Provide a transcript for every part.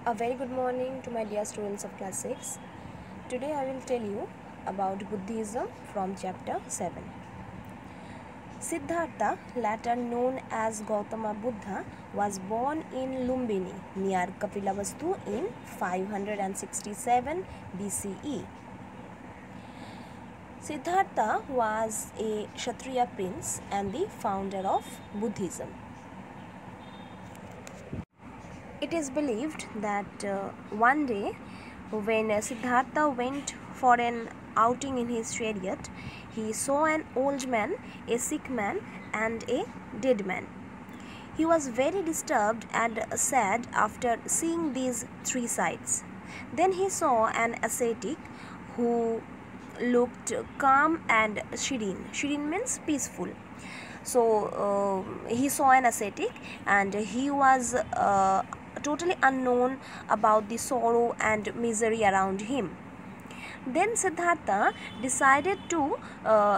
A very good morning to my dear students of class 6. Today I will tell you about Buddhism from chapter 7. Siddhartha, later known as Gautama Buddha, was born in Lumbini near Kapilavastu in 567 BCE. Siddhartha was a Kshatriya prince and the founder of Buddhism. It is believed that one day when Siddhartha went for an outing in his chariot, he saw an old man, a sick man and a dead man. He was very disturbed and sad after seeing these three sights. Then he saw an ascetic who looked calm and serene. Serene means peaceful. So he saw an ascetic and he was totally unknown about the sorrow and misery around him. Then Siddhartha decided to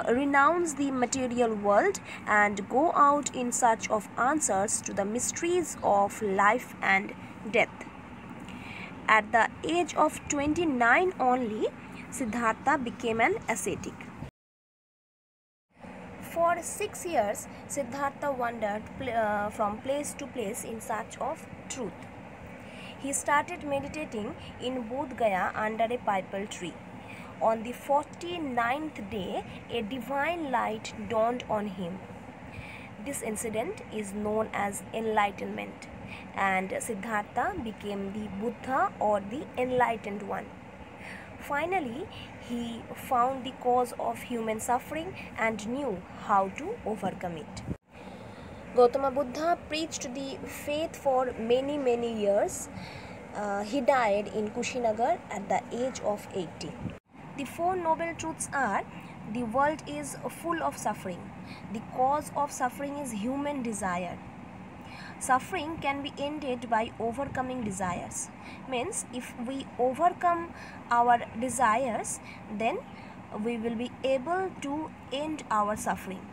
renounce the material world and go out in search of answers to the mysteries of life and death. At the age of 29 only, Siddhartha became an ascetic. For 6 years, Siddhartha wandered from place to place in search of truth. He started meditating in Bodh Gaya under a pipal tree. On the 49th day, a divine light dawned on him. This incident is known as enlightenment, and Siddhartha became the Buddha or the enlightened one. Finally, he found the cause of human suffering and knew how to overcome it. Gautama Buddha preached the faith for many years. He died in Kushinagar at the age of 80. The four noble truths are: the world is full of suffering. The cause of suffering is human desire. Suffering can be ended by overcoming desires. Means if we overcome our desires, then we will be able to end our suffering.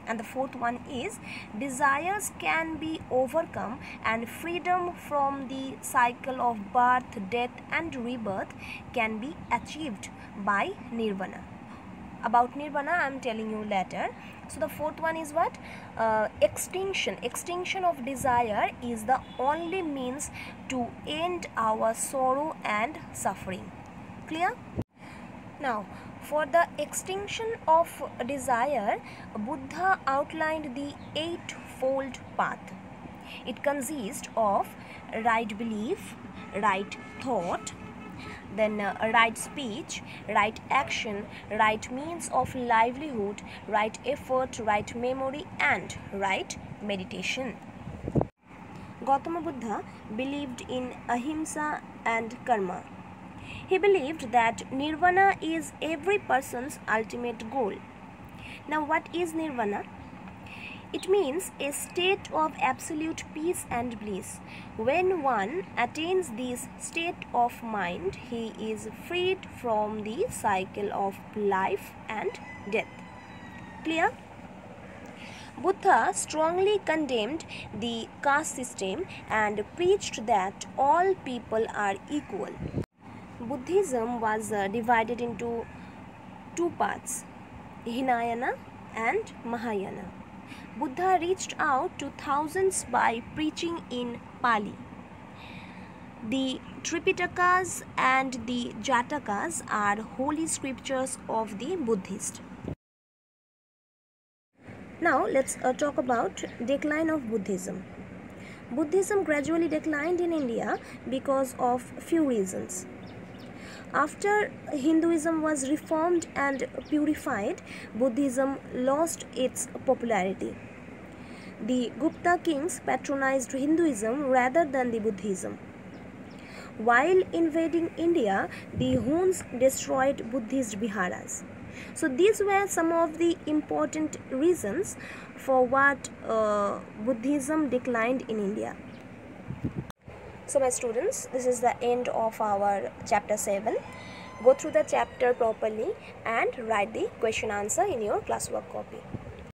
And the fourth one is: desires can be overcome and freedom from the cycle of birth, death and rebirth can be achieved by nirvana. About nirvana I am telling you later. So the fourth one is what? Extinction. Extinction of desire is the only means to end our sorrow and suffering. Clear? Now, for the extinction of desire, Buddha outlined the eightfold path. It consists of right belief, right thought, then right speech, right action, right means of livelihood, right effort, right memory and right meditation. Gautama Buddha believed in ahimsa and karma. He believed that nirvana is every person's ultimate goal. Now, what is nirvana? It means a state of absolute peace and bliss. When one attains this state of mind, he is freed from the cycle of life and death. Clear? Buddha strongly condemned the caste system and preached that all people are equal. Buddhism was divided into two parts, Hinayana and Mahayana. Buddha reached out to thousands by preaching in Pali. The Tripitakas and the Jatakas are holy scriptures of the Buddhist. Now let's talk about decline of Buddhism. Buddhism gradually declined in India because of few reasons. After Hinduism was reformed and purified, Buddhism lost its popularity. The Gupta kings patronized Hinduism rather than the Buddhism. While invading India, the Huns destroyed Buddhist Biharas. So these were some of the important reasons for what Buddhism declined in India. So my students, this is the end of our chapter 7. Go through the chapter properly and write the question answer in your classwork copy.